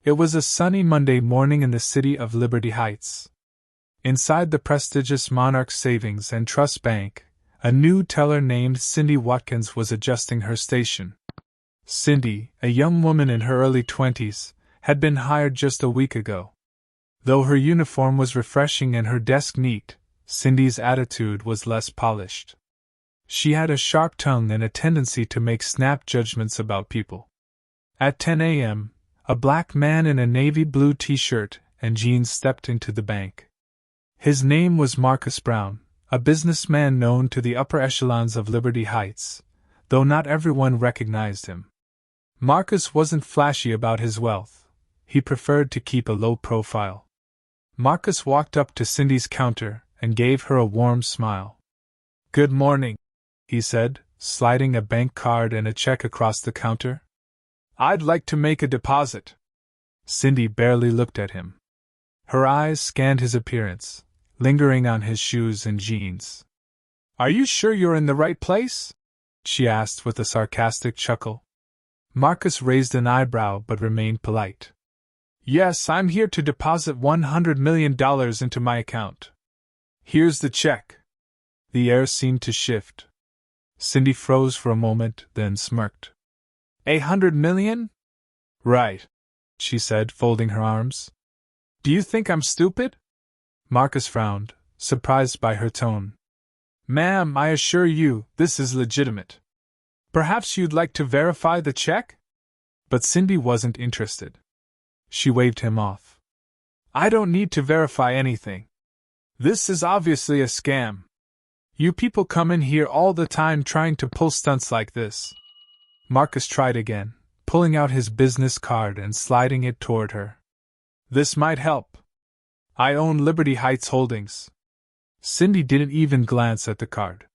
It was a sunny Monday morning in the city of Liberty Heights. Inside the prestigious Monarch Savings and Trust Bank, a new teller named Cindy Watkins was adjusting her station. Cindy, a young woman in her early 20s, had been hired just a week ago. Though her uniform was refreshing and her desk neat, Cindy's attitude was less polished. She had a sharp tongue and a tendency to make snap judgments about people. At 10 a.m., a black man in a navy blue t-shirt and jeans stepped into the bank. His name was Marcus Brown, a businessman known to the upper echelons of Liberty Heights, though not everyone recognized him. Marcus wasn't flashy about his wealth. He preferred to keep a low profile. Marcus walked up to Cindy's counter and gave her a warm smile. "Good morning," he said, sliding a bank card and a check across the counter. "I'd like to make a deposit." Cindy barely looked at him. Her eyes scanned his appearance, lingering on his shoes and jeans. "Are you sure you're in the right place?" she asked with a sarcastic chuckle. Marcus raised an eyebrow but remained polite. "Yes, I'm here to deposit $100 million into my account. Here's the check." The air seemed to shift. Cindy froze for a moment, then smirked. $100 million? Right, she said, folding her arms. "Do you think I'm stupid?" Marcus frowned, surprised by her tone. "Ma'am, I assure you, this is legitimate. Perhaps you'd like to verify the check?" But Cindy wasn't interested. She waved him off. "I don't need to verify anything. This is obviously a scam. You people come in here all the time trying to pull stunts like this." Marcus tried again, pulling out his business card and sliding it toward her. "This might help. I own Liberty Heights Holdings." Cindy didn't even glance at the card.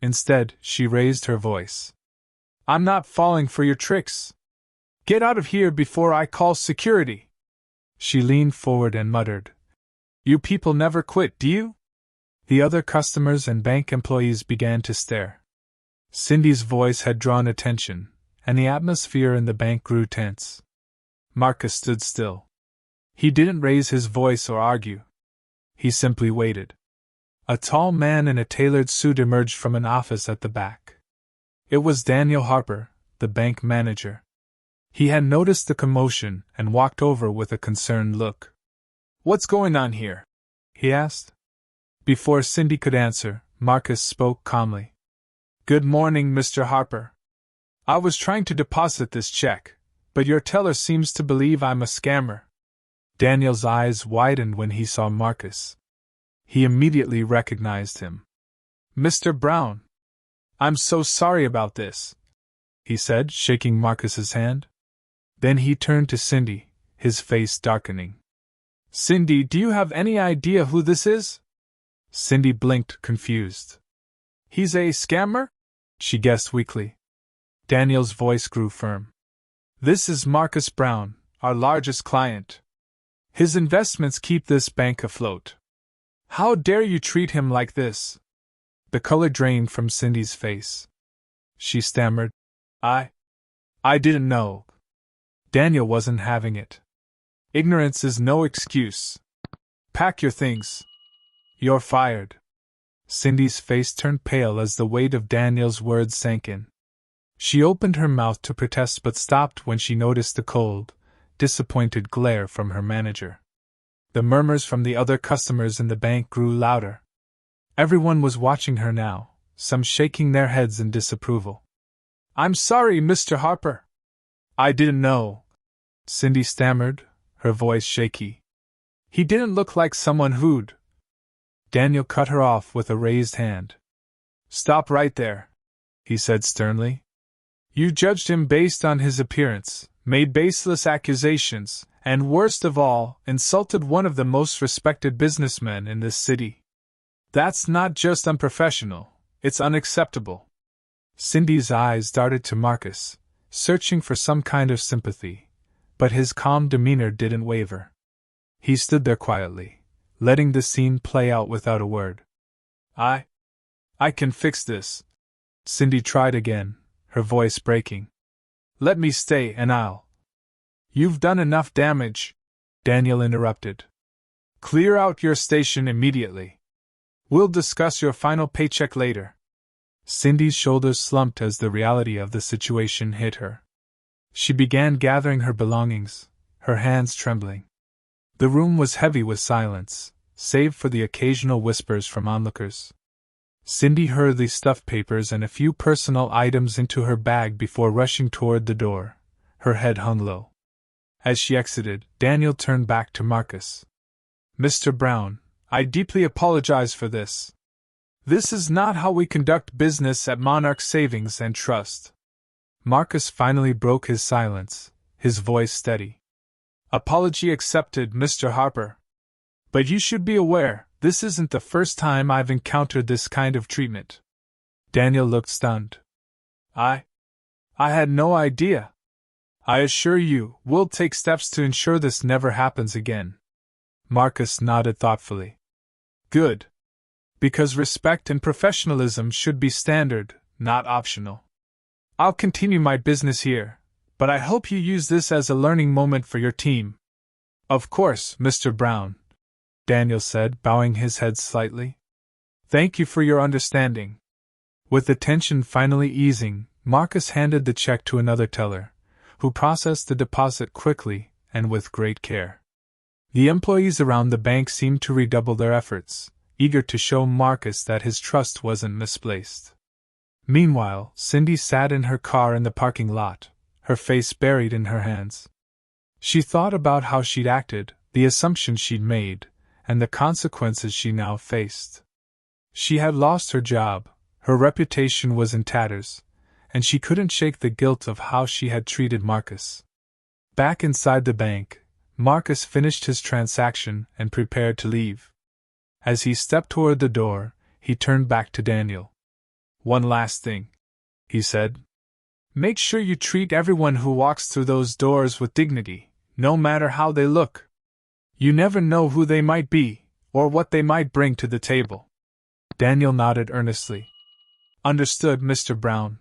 Instead, she raised her voice. "I'm not falling for your tricks. Get out of here before I call security." She leaned forward and muttered, "You people never quit, do you?" The other customers and bank employees began to stare. Cindy's voice had drawn attention, and the atmosphere in the bank grew tense. Marcus stood still. He didn't raise his voice or argue. He simply waited. A tall man in a tailored suit emerged from an office at the back. It was Daniel Harper, the bank manager. He had noticed the commotion and walked over with a concerned look. "What's going on here?" he asked. Before Cindy could answer, Marcus spoke calmly. "Good morning, Mr. Harper. I was trying to deposit this check, but your teller seems to believe I'm a scammer." Daniel's eyes widened when he saw Marcus. He immediately recognized him. "Mr. Brown, I'm so sorry about this," he said, shaking Marcus's hand. Then he turned to Cindy, his face darkening. "Cindy, do you have any idea who this is?" Cindy blinked, confused. "He's a scammer?" she guessed weakly. Daniel's voice grew firm. "This is Marcus Brown, our largest client. His investments keep this bank afloat. How dare you treat him like this?" The color drained from Cindy's face. She stammered, I didn't know." Daniel wasn't having it. "Ignorance is no excuse. Pack your things. You're fired." Cindy's face turned pale as the weight of Daniel's words sank in. She opened her mouth to protest but stopped when she noticed the cold, disappointed glare from her manager. The murmurs from the other customers in the bank grew louder. Everyone was watching her now, some shaking their heads in disapproval. "I'm sorry, Mr. Harper. I didn't know," Cindy stammered, her voice shaky. "He didn't look like someone who'd—" Daniel cut her off with a raised hand. "Stop right there," he said sternly. "You judged him based on his appearance, made baseless accusations, and worst of all, insulted one of the most respected businessmen in this city. That's not just unprofessional, it's unacceptable." Cindy's eyes darted to Marcus, searching for some kind of sympathy, but his calm demeanor didn't waver. He stood there quietly, letting the scene play out without a word. I can fix this." Cindy tried again, her voice breaking. "Let me stay and I'll—" You've done enough damage, Daniel interrupted. Clear out your station immediately. We'll discuss your final paycheck later. Cindy's shoulders slumped as the reality of the situation hit her. She began gathering her belongings, her hands trembling. The room was heavy with silence, save for the occasional whispers from onlookers. Cindy hurriedly stuffed papers and a few personal items into her bag before rushing toward the door, her head hung low. As she exited, Daniel turned back to Marcus. Mr. Brown, I deeply apologize for this. This is not how we conduct business at Monarch Savings and Trust. Marcus finally broke his silence, his voice steady. Apology accepted, Mr. Harper. But you should be aware, this isn't the first time I've encountered this kind of treatment. Daniel looked stunned. I had no idea. I assure you, we'll take steps to ensure this never happens again. Marcus nodded thoughtfully. Good. Because respect and professionalism should be standard, not optional. I'll continue my business here, but I hope you use this as a learning moment for your team. Of course, Mr. Brown, Daniel said, bowing his head slightly. Thank you for your understanding. With the tension finally easing, Marcus handed the check to another teller, who processed the deposit quickly and with great care. The employees around the bank seemed to redouble their efforts, eager to show Marcus that his trust wasn't misplaced. Meanwhile, Cindy sat in her car in the parking lot, her face buried in her hands. She thought about how she'd acted, the assumptions she'd made, and the consequences she now faced. She had lost her job, her reputation was in tatters, and she couldn't shake the guilt of how she had treated Marcus. Back inside the bank, Marcus finished his transaction and prepared to leave. As he stepped toward the door, he turned back to Daniel. One last thing, he said. Make sure you treat everyone who walks through those doors with dignity, no matter how they look. You never know who they might be, or what they might bring to the table. Daniel nodded earnestly. Understood, Mr. Brown.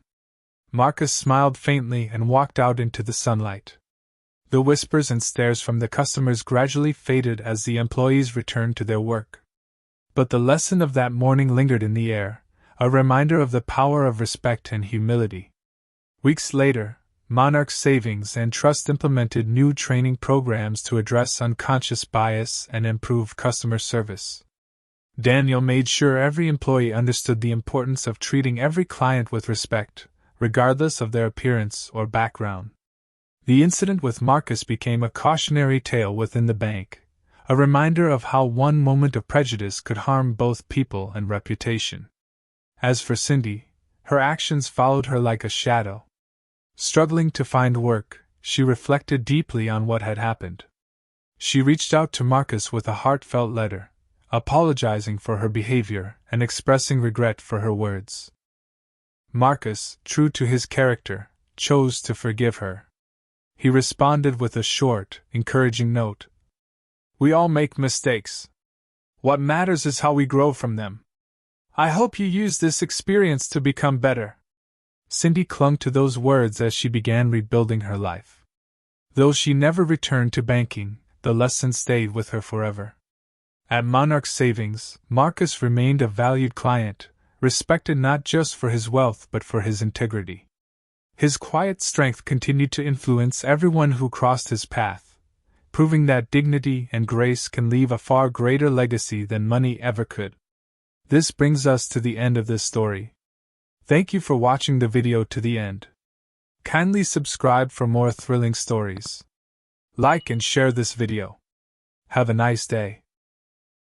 Marcus smiled faintly and walked out into the sunlight. The whispers and stares from the customers gradually faded as the employees returned to their work. But the lesson of that morning lingered in the air, a reminder of the power of respect and humility. Weeks later, Monarch Savings and Trust implemented new training programs to address unconscious bias and improve customer service. Daniel made sure every employee understood the importance of treating every client with respect, regardless of their appearance or background. The incident with Marcus became a cautionary tale within the bank, a reminder of how one moment of prejudice could harm both people and reputation. As for Cindy, her actions followed her like a shadow. Struggling to find work, she reflected deeply on what had happened. She reached out to Marcus with a heartfelt letter, apologizing for her behavior and expressing regret for her words. Marcus, true to his character, chose to forgive her. He responded with a short, encouraging note. We all make mistakes. What matters is how we grow from them. I hope you use this experience to become better. Cindy clung to those words as she began rebuilding her life. Though she never returned to banking, the lesson stayed with her forever. At Monarch Savings, Marcus remained a valued client, respected not just for his wealth but for his integrity. His quiet strength continued to influence everyone who crossed his path, proving that dignity and grace can leave a far greater legacy than money ever could. This brings us to the end of this story. Thank you for watching the video to the end. Kindly subscribe for more thrilling stories. Like and share this video. Have a nice day.